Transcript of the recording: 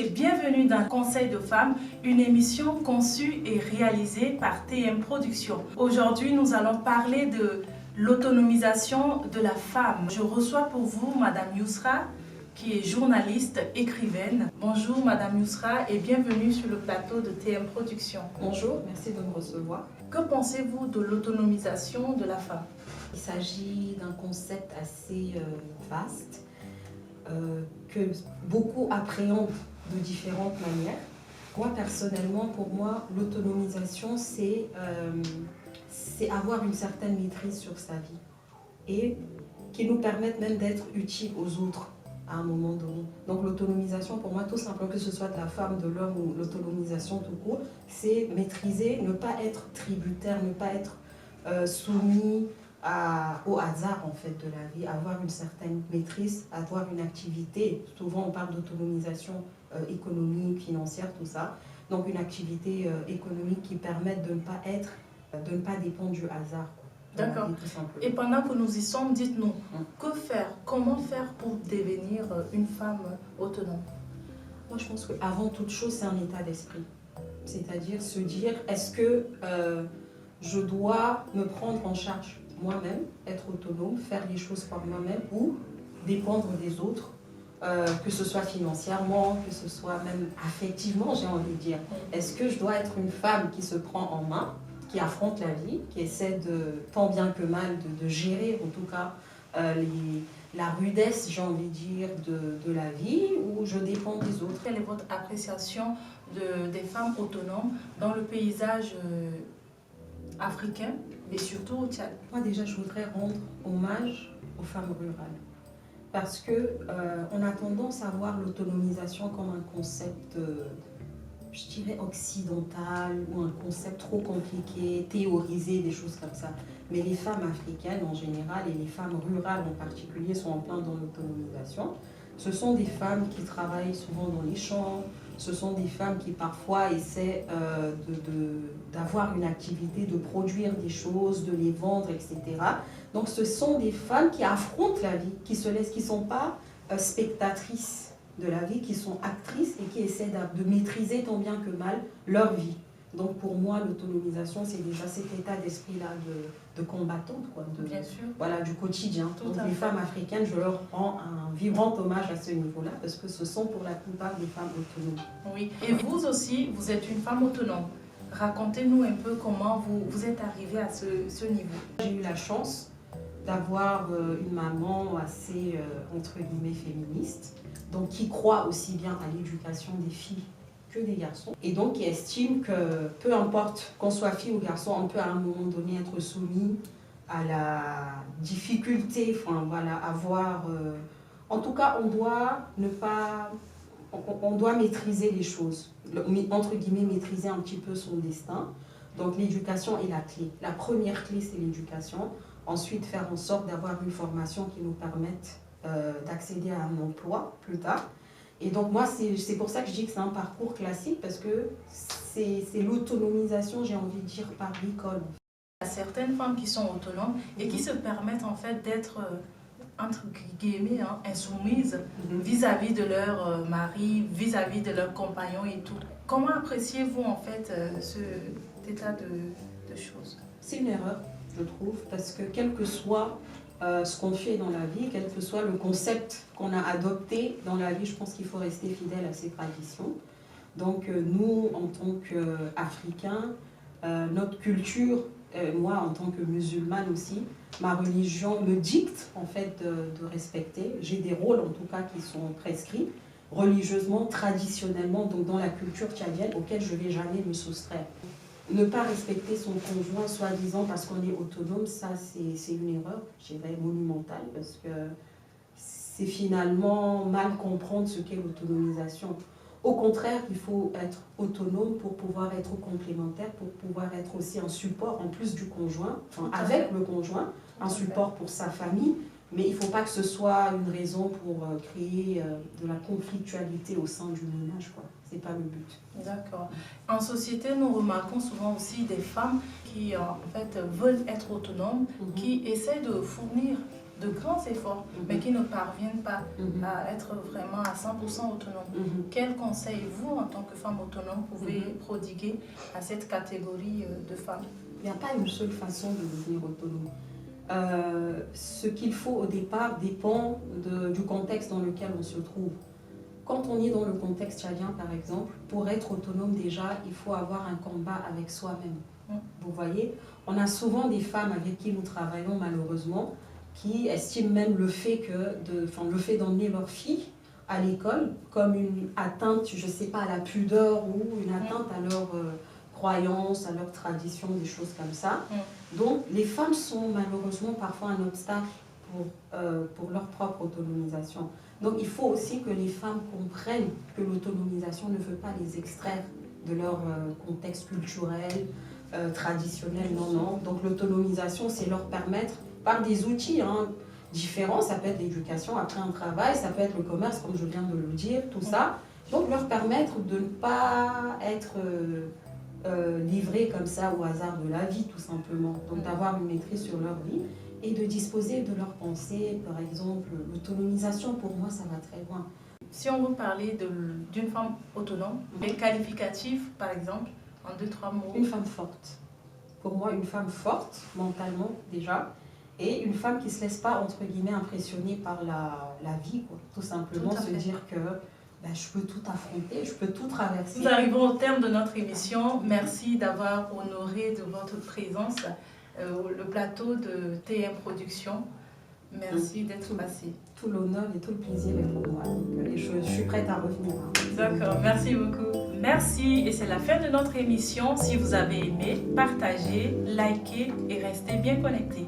et bienvenue dans Conseil de femmes, une émission conçue et réalisée par TM Productions. Aujourd'hui, nous allons parler de l'autonomisation de la femme. Je reçois pour vous Madame Yousra, qui est journaliste, écrivaine. Bonjour Madame Yousra et bienvenue sur le plateau de TM Productions. Bonjour, merci de me recevoir. Que pensez-vous de l'autonomisation de la femme? Il s'agit d'un concept assez vaste que beaucoup appréhendent de différentes manières. Moi, personnellement, pour moi, l'autonomisation, c'est avoir une certaine maîtrise sur sa vie et qui nous permette même d'être utile aux autres à un moment donné. Donc l'autonomisation, pour moi, tout simplement, que ce soit de la femme, de l'homme ou l'autonomisation tout court, c'est maîtriser, ne pas être tributaire, ne pas être soumis au hasard en fait de la vie, avoir une certaine maîtrise, avoir une activité. Souvent on parle d'autonomisation économique, financière, tout ça. Donc une activité économique qui permette de ne pas dépendre du hasard. D'accord. Et pendant que nous y sommes, dites-nous, que faire, comment faire pour devenir une femme autonome? Moi je pense qu'avant toute chose, c'est un état d'esprit. C'est-à-dire se dire, est-ce que je dois me prendre en charge moi-même, être autonome, faire les choses par moi-même ou dépendre des autres, que ce soit financièrement, que ce soit même affectivement, j'ai envie de dire. Est-ce que je dois être une femme qui se prend en main, qui affronte la vie, qui essaie tant bien que mal de gérer en tout cas la rudesse, j'ai envie de dire, de la vie, ou je dépends des autres? Quelle est votre appréciation des femmes autonomes dans le paysage africain et surtout au Tchad? Moi déjà, je voudrais rendre hommage aux femmes rurales parce qu'on a tendance à voir l'autonomisation comme un concept, je dirais, occidental ou un concept trop compliqué, théorisé, des choses comme ça. Mais les femmes africaines en général et les femmes rurales en particulier sont en plein dans l'autonomisation. Ce sont des femmes qui travaillent souvent dans les champs, ce sont des femmes qui parfois essaient d'avoir une activité, de produire des choses, de les vendre, etc. Donc ce sont des femmes qui affrontent la vie, qui ne sont pas spectatrices de la vie, qui sont actrices et qui essaient de maîtriser tant bien que mal leur vie. Donc pour moi, l'autonomisation, c'est déjà cet état d'esprit-là de combattante, quoi, Bien sûr. Voilà, du quotidien. Donc les femmes africaines, je leur rends un vibrant hommage à ce niveau-là, parce que ce sont pour la plupart des femmes autonomes. Oui, et vous aussi, vous êtes une femme autonome. Racontez-nous un peu comment vous êtes arrivée à ce niveau. J'ai eu la chance d'avoir une maman assez, entre guillemets, féministe, donc qui croit aussi bien à l'éducation des filles que des garçons, et donc qui estime que peu importe qu'on soit fille ou garçon, on peut à un moment donné être soumis à la difficulté, enfin voilà, avoir... en tout cas, on doit maîtriser les choses, entre guillemets, maîtriser un petit peu son destin. Donc l'éducation est la clé. La première clé, c'est l'éducation. Ensuite, faire en sorte d'avoir une formation qui nous permette d'accéder à un emploi plus tard. Et donc moi, c'est pour ça que je dis que c'est un parcours classique, parce que c'est l'autonomisation, j'ai envie de dire, par l'école. Il y a certaines femmes qui sont autonomes et qui se permettent en fait d'être, entre guillemets, insoumises vis-à-vis de leur mari, vis-à-vis de leurs compagnons et tout. Comment appréciez-vous en fait cet état de choses? C'est une erreur, je trouve, parce que quel que soit ce qu'on fait dans la vie, quel que soit le concept qu'on a adopté dans la vie, je pense qu'il faut rester fidèle à ses traditions. Donc nous, en tant qu'Africains, notre culture, moi en tant que musulmane aussi, ma religion me dicte en fait de respecter. J'ai des rôles en tout cas qui sont prescrits religieusement, traditionnellement, donc dans la culture tchadienne, auquel je ne vais jamais me soustraire. Ne pas respecter son conjoint, soi-disant parce qu'on est autonome, ça c'est une erreur, je dirais monumentale, parce que c'est finalement mal comprendre ce qu'est l'autonomisation. Au contraire, il faut être autonome pour pouvoir être complémentaire, pour pouvoir être aussi un support en plus du conjoint, enfin avec le conjoint, un support pour sa famille, mais il ne faut pas que ce soit une raison pour créer de la conflictualité au sein du ménage, quoi. C'est pas le but. D'accord. En société, nous remarquons souvent aussi des femmes qui en fait veulent être autonomes, qui essaient de fournir de grands efforts, mais qui ne parviennent pas à être vraiment à 100% autonomes. Quels conseils, vous, en tant que femme autonome, pouvez prodiguer à cette catégorie de femmes? Il n'y a pas une seule façon de devenir autonome. Ce qu'il faut au départ dépend du contexte dans lequel on se trouve. Quand on est dans le contexte tchadien, par exemple, pour être autonome déjà, il faut avoir un combat avec soi-même. Vous voyez, on a souvent des femmes avec qui nous travaillons malheureusement qui estiment même le fait d'emmener leur fille à l'école comme une atteinte, je ne sais pas, à la pudeur ou une atteinte à leur croyances, à leurs traditions, des choses comme ça. Donc les femmes sont malheureusement parfois un obstacle pour leur propre autonomisation. Donc il faut aussi que les femmes comprennent que l'autonomisation ne veut pas les extraire de leur contexte culturel, traditionnel, non. Donc l'autonomisation, c'est leur permettre, par des outils différents, ça peut être l'éducation après un travail, ça peut être le commerce, comme je viens de le dire, tout ça. Donc leur permettre de ne pas être livrés comme ça au hasard de la vie, tout simplement. Donc d'avoir une maîtrise sur leur vie et de disposer de leurs pensées. Par exemple, l'autonomisation, pour moi, ça va très loin. Si on veut parler d'une femme autonome, les qualificatifs, par exemple, en 2-3 mots. Une femme forte. Pour moi, une femme forte, mentalement déjà, et une femme qui ne se laisse pas, entre guillemets, impressionner par la vie, quoi. Tout simplement, se dire que je peux tout affronter, je peux tout traverser. Nous arrivons au terme de notre émission. Merci d'avoir honoré de votre présence le plateau de TM Production. Merci d'être passé. Tout l'honneur et tout le plaisir est pour moi. Donc, je suis prête à revenir. D'accord, merci beaucoup. Merci, et c'est la fin de notre émission. Si vous avez aimé, partagez, likez et restez bien connectés.